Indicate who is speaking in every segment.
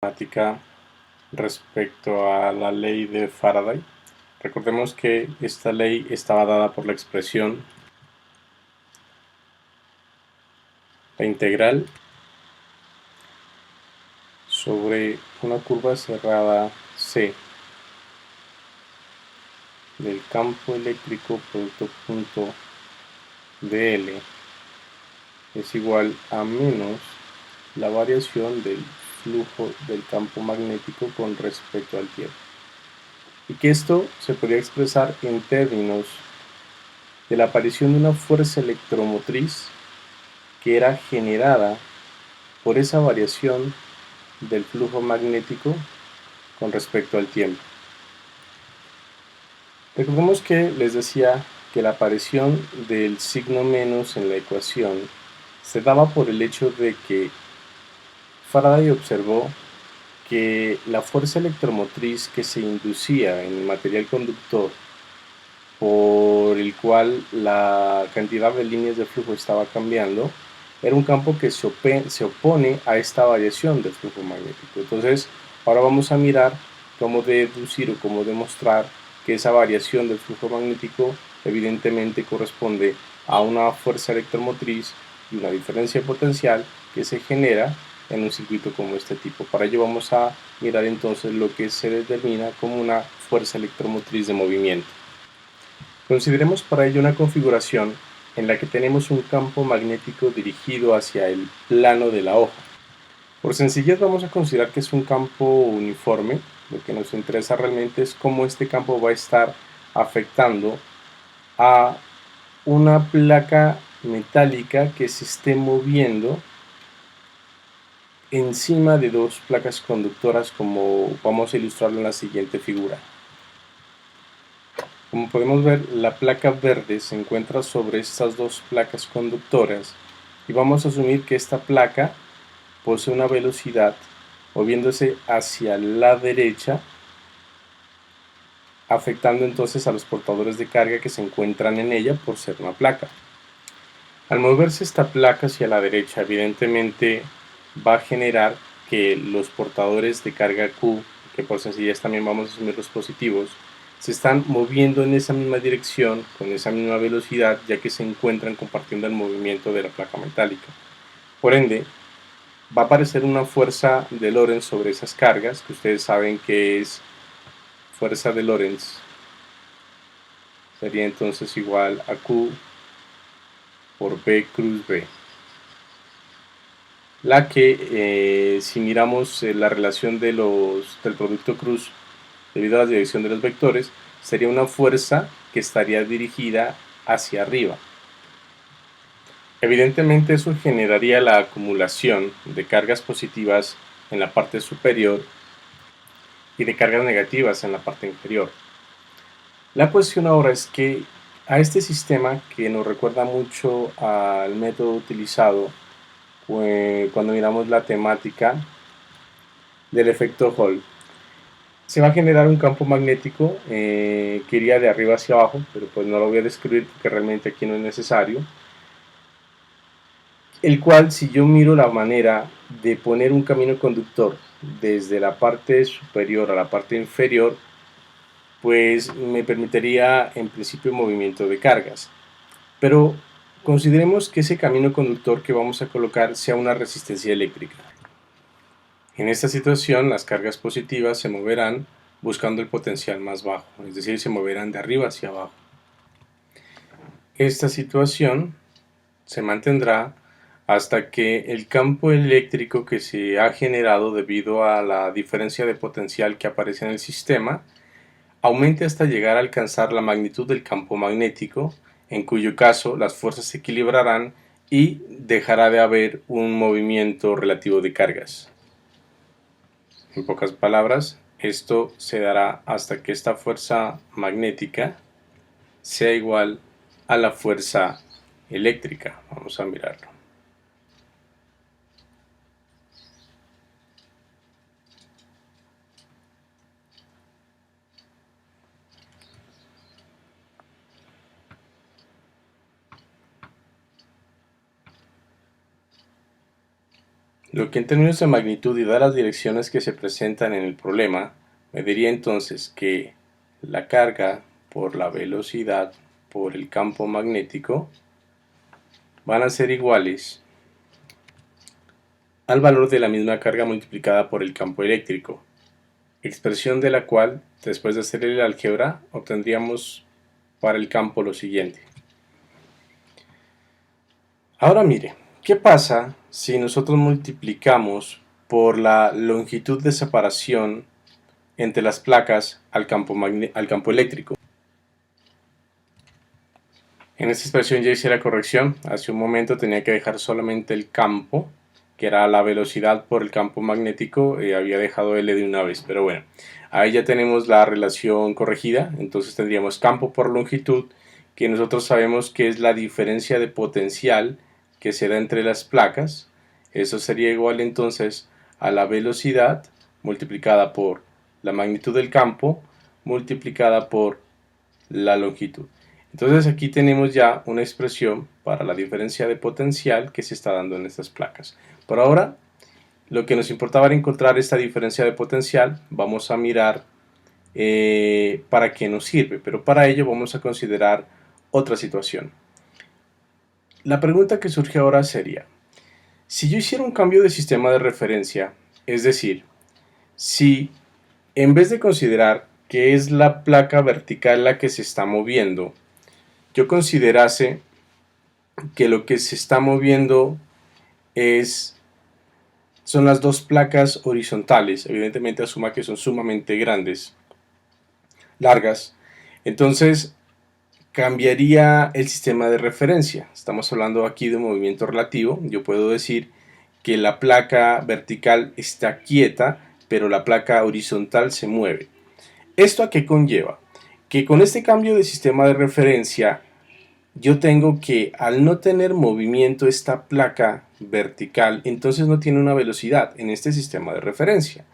Speaker 1: Matemática respecto a la ley de Faraday. Recordemos que esta ley estaba dada por la expresión la integral sobre una curva cerrada C del campo eléctrico producto punto dl es igual a menos la variación del flujo del campo magnético con respecto al tiempo. Y que esto se podría expresar en términos de la aparición de una fuerza electromotriz que era generada por esa variación del flujo magnético con respecto al tiempo. Recordemos que les decía que la aparición del signo menos en la ecuación se daba por el hecho de que Faraday observó que la fuerza electromotriz que se inducía en el material conductor, por el cual la cantidad de líneas de flujo estaba cambiando, era un campo que se opone a esta variación del flujo magnético. Entonces, ahora vamos a mirar cómo deducir o cómo demostrar que esa variación del flujo magnético evidentemente corresponde a una fuerza electromotriz y una diferencia potencial que se genera en un circuito como este tipo. Para ello vamos a mirar entonces lo que se determina como una fuerza electromotriz de movimiento. Consideremos para ello una configuración en la que tenemos un campo magnético dirigido hacia el plano de la hoja. Por sencillez vamos a considerar que es un campo uniforme. Lo que nos interesa realmente es cómo este campo va a estar afectando a una placa metálica que se esté moviendo encima de dos placas conductoras, como vamos a ilustrarlo en la siguiente figura. Como podemos ver, la placa verde se encuentra sobre estas dos placas conductoras y vamos a asumir que esta placa posee una velocidad moviéndose hacia la derecha, afectando entonces a los portadores de carga que se encuentran en ella por ser una placa. Al moverse esta placa hacia la derecha, evidentemente va a generar que los portadores de carga Q, que por sencillez también vamos a asumir los positivos, se están moviendo en esa misma dirección, con esa misma velocidad, ya que se encuentran compartiendo el movimiento de la placa metálica. Por ende, va a aparecer una fuerza de Lorentz sobre esas cargas, que ustedes saben que es fuerza de Lorentz. Sería entonces igual a Q por B cruz B. La que, si miramos la relación del producto cruz debido a la dirección de los vectores, sería una fuerza que estaría dirigida hacia arriba. Evidentemente eso generaría la acumulación de cargas positivas en la parte superior y de cargas negativas en la parte inferior. La cuestión ahora es que a este sistema, que nos recuerda mucho al método utilizado cuando miramos la temática del efecto Hall, se va a generar un campo magnético que iría de arriba hacia abajo, pero pues no lo voy a describir porque realmente aquí no es necesario, el cual, si yo miro la manera de poner un camino conductor desde la parte superior a la parte inferior, pues me permitiría en principio movimiento de cargas. Pero consideremos que ese camino conductor que vamos a colocar sea una resistencia eléctrica. En esta situación, las cargas positivas se moverán buscando el potencial más bajo, es decir, se moverán de arriba hacia abajo. Esta situación se mantendrá hasta que el campo eléctrico que se ha generado debido a la diferencia de potencial que aparece en el sistema aumente hasta llegar a alcanzar la magnitud del campo magnético, en cuyo caso las fuerzas se equilibrarán y dejará de haber un movimiento relativo de cargas. En pocas palabras, esto se dará hasta que esta fuerza magnética sea igual a la fuerza eléctrica. Vamos a mirarlo. Lo que en términos de magnitud y dadas las direcciones que se presentan en el problema, me diría entonces que la carga por la velocidad por el campo magnético van a ser iguales al valor de la misma carga multiplicada por el campo eléctrico, expresión de la cual, después de hacer el álgebra, obtendríamos para el campo lo siguiente. Ahora mire, ¿qué pasa si nosotros multiplicamos por la longitud de separación entre las placas al campo eléctrico? En esta expresión ya hice la corrección. Hace un momento tenía que dejar solamente el campo, que era la velocidad por el campo magnético. Había dejado L de una vez, pero bueno. Ahí ya tenemos la relación corregida. Entonces tendríamos campo por longitud, que nosotros sabemos que es la diferencia de potencial que se da entre las placas. Eso sería igual entonces a la velocidad multiplicada por la magnitud del campo multiplicada por la longitud. Entonces aquí tenemos ya una expresión para la diferencia de potencial que se está dando en estas placas. Por ahora, lo que nos importaba era encontrar esta diferencia de potencial. Vamos a mirar para qué nos sirve, pero para ello vamos a considerar otra situación. La pregunta que surge ahora sería, si yo hiciera un cambio de sistema de referencia, es decir, si en vez de considerar que es la placa vertical la que se está moviendo, yo considerase que lo que se está moviendo son las dos placas horizontales, evidentemente asuma que son sumamente grandes, largas, entonces cambiaría el sistema de referencia. Estamos hablando aquí de un movimiento relativo. Yo puedo decir que la placa vertical está quieta, pero la placa horizontal se mueve. ¿Esto a qué conlleva? Que con este cambio de sistema de referencia yo tengo que, al no tener movimiento esta placa vertical, entonces no tiene una velocidad en este sistema de referencia.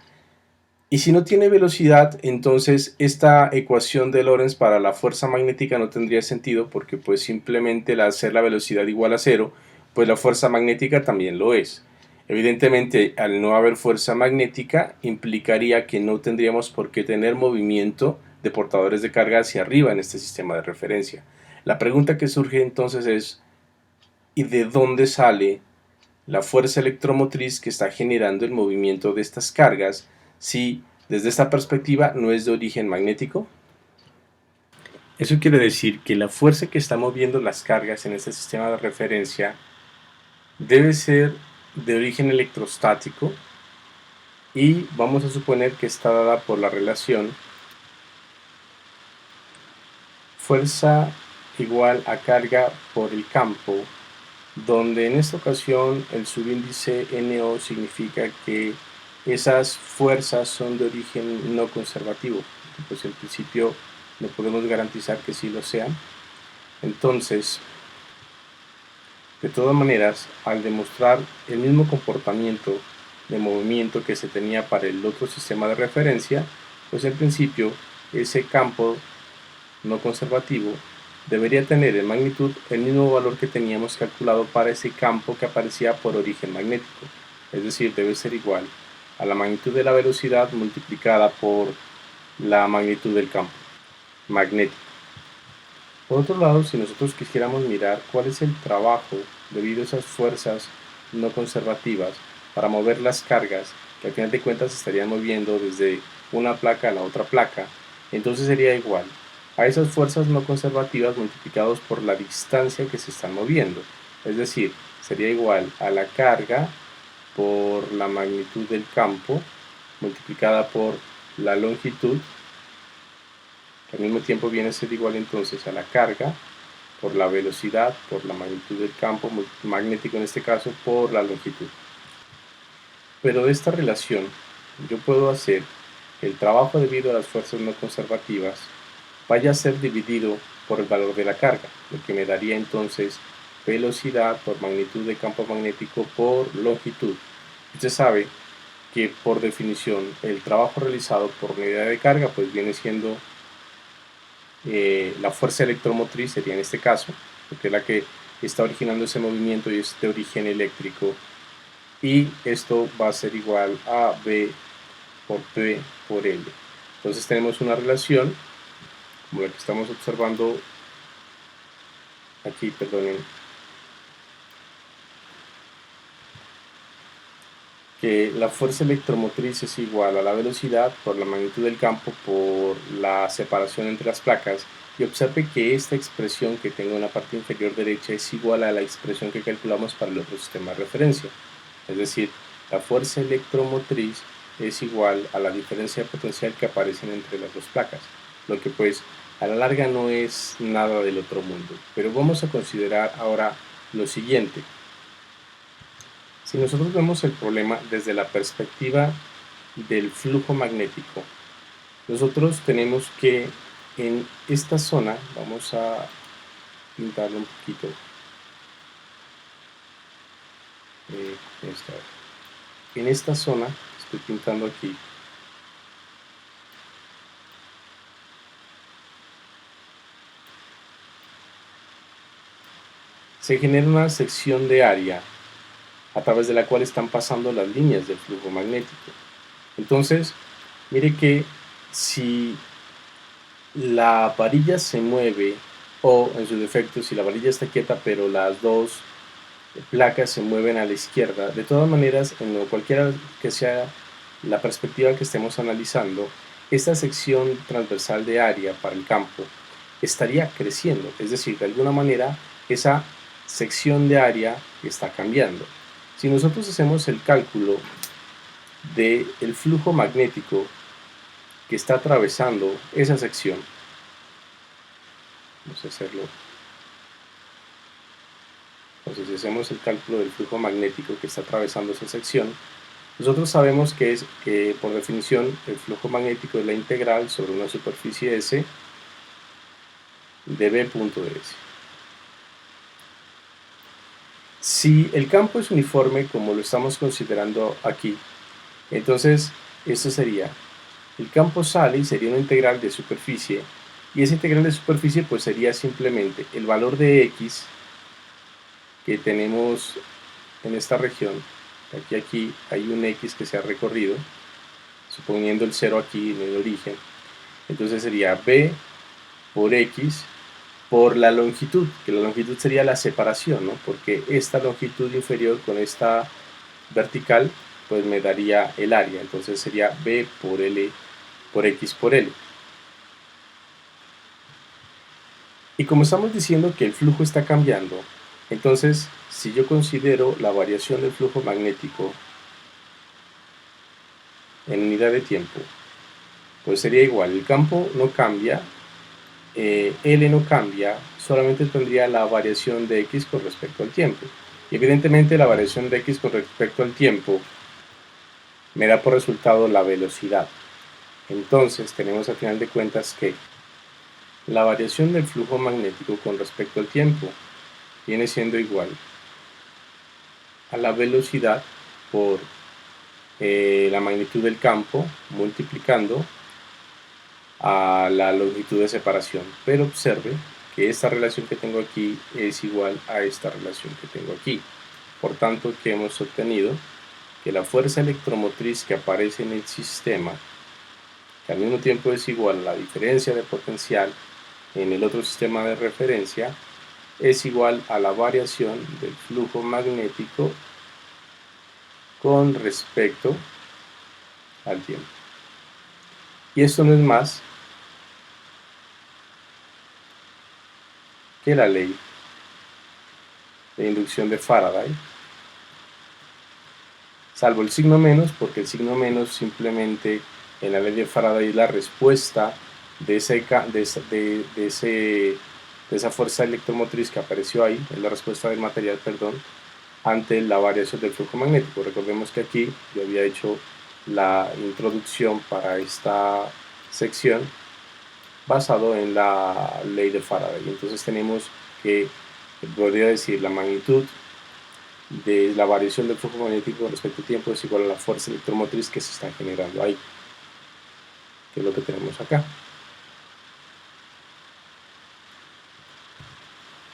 Speaker 1: Y si no tiene velocidad, entonces esta ecuación de Lorentz para la fuerza magnética no tendría sentido, porque pues simplemente al hacer la velocidad igual a cero, pues la fuerza magnética también lo es. Evidentemente, al no haber fuerza magnética, implicaría que no tendríamos por qué tener movimiento de portadores de carga hacia arriba en este sistema de referencia. La pregunta que surge entonces es, ¿y de dónde sale la fuerza electromotriz que está generando el movimiento de estas cargas si desde esta perspectiva no es de origen magnético? Eso quiere decir que la fuerza que está moviendo las cargas en este sistema de referencia debe ser de origen electrostático y vamos a suponer que está dada por la relación fuerza igual a carga por el campo, donde en esta ocasión el subíndice NO significa que esas fuerzas son de origen no conservativo, pues en principio no podemos garantizar que sí lo sean. Entonces, de todas maneras, al demostrar el mismo comportamiento de movimiento que se tenía para el otro sistema de referencia, pues en principio ese campo no conservativo debería tener en magnitud el mismo valor que teníamos calculado para ese campo que aparecía por origen magnético, es decir, debe ser igual a la magnitud de la velocidad multiplicada por la magnitud del campo magnético. Por otro lado, si nosotros quisiéramos mirar cuál es el trabajo debido a esas fuerzas no conservativas para mover las cargas, que al final de cuentas se estarían moviendo desde una placa a la otra placa, entonces sería igual a esas fuerzas no conservativas multiplicados por la distancia que se están moviendo. Es decir, sería igual a la carga por la magnitud del campo multiplicada por la longitud, que al mismo tiempo viene a ser igual entonces a la carga por la velocidad, por la magnitud del campo magnético en este caso, por la longitud. Pero de esta relación yo puedo hacer que el trabajo debido a las fuerzas no conservativas vaya a ser dividido por el valor de la carga, lo que me daría entonces velocidad por magnitud de campo magnético por longitud. Usted sabe que por definición el trabajo realizado por unidad de carga pues viene siendo la fuerza electromotriz, sería en este caso, porque es la que está originando ese movimiento y es de origen eléctrico. y esto va a ser igual a B por P por L. Entonces tenemos una relación como la que estamos observando aquí, perdonen, que la fuerza electromotriz es igual a la velocidad por la magnitud del campo por la separación entre las placas, y observe que esta expresión que tengo en la parte inferior derecha es igual a la expresión que calculamos para el otro sistema de referencia. Es decir, la fuerza electromotriz es igual a la diferencia de potencial que aparecen entre las dos placas, lo que pues a la larga no es nada del otro mundo. Pero vamos a considerar ahora lo siguiente. Si nosotros vemos el problema desde la perspectiva del flujo magnético, nosotros tenemos que en esta zona, vamos a pintarlo un poquito, en esta zona, estoy pintando aquí, se genera una sección de área a través de la cual están pasando las líneas del flujo magnético. Entonces, mire que si la varilla se mueve, o en su defecto, si la varilla está quieta pero las dos placas se mueven a la izquierda, de todas maneras, en cualquiera que sea la perspectiva que estemos analizando, esta sección transversal de área para el campo estaría creciendo, es decir, de alguna manera esa sección de área está cambiando. Si nosotros hacemos el cálculo del flujo magnético que está atravesando esa sección, vamos a hacerlo. Entonces, si hacemos el cálculo del flujo magnético que está atravesando esa sección, nosotros sabemos que por definición el flujo magnético es la integral sobre una superficie S de B punto de S. Si el campo es uniforme, como lo estamos considerando aquí, entonces esto sería, el campo sale y sería una integral de superficie, y esa integral de superficie pues sería simplemente el valor de X que tenemos en esta región. Aquí hay un X que se ha recorrido, suponiendo el 0 aquí en el origen. Entonces sería B por X por la longitud, que la longitud sería la separación, ¿no? Porque esta longitud inferior con esta vertical, pues me daría el área. Entonces sería B por L por X por L. Y como estamos diciendo que el flujo está cambiando, entonces si yo considero la variación del flujo magnético en unidad de tiempo, pues sería igual, el campo no cambia, L no cambia, solamente tendría la variación de X con respecto al tiempo. Y evidentemente la variación de X con respecto al tiempo me da por resultado la velocidad. Entonces tenemos al final de cuentas que la variación del flujo magnético con respecto al tiempo viene siendo igual a la velocidad por la magnitud del campo multiplicando a la longitud de separación. Pero observe que esta relación que tengo aquí es igual a esta relación que tengo aquí. Por tanto, que hemos obtenido que la fuerza electromotriz que aparece en el sistema, que al mismo tiempo es igual a la diferencia de potencial en el otro sistema de referencia, es igual a la variación del flujo magnético con respecto al tiempo. Y esto no es más que la ley de inducción de Faraday, salvo el signo menos, porque el signo menos simplemente en la ley de Faraday es la respuesta de esa fuerza electromotriz que apareció ahí, es la respuesta del material, perdón, ante la variación del flujo magnético. Recordemos que aquí yo había hecho la introducción para esta sección basado en la ley de Faraday. Entonces tenemos que, podría decir, la magnitud de la variación del flujo magnético con respecto al tiempo es igual a la fuerza electromotriz que se está generando ahí, que es lo que tenemos acá.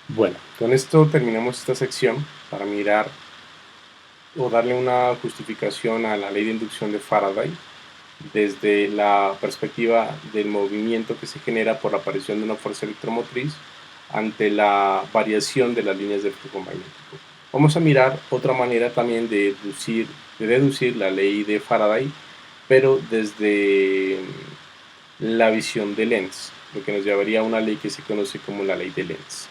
Speaker 1: Bueno, con esto terminamos esta sección para mirar o darle una justificación a la ley de inducción de Faraday desde la perspectiva del movimiento que se genera por la aparición de una fuerza electromotriz ante la variación de las líneas de flujo magnético. Vamos a mirar otra manera también de deducir la ley de Faraday, pero desde la visión de Lenz, lo que nos llevaría a una ley que se conoce como la ley de Lenz.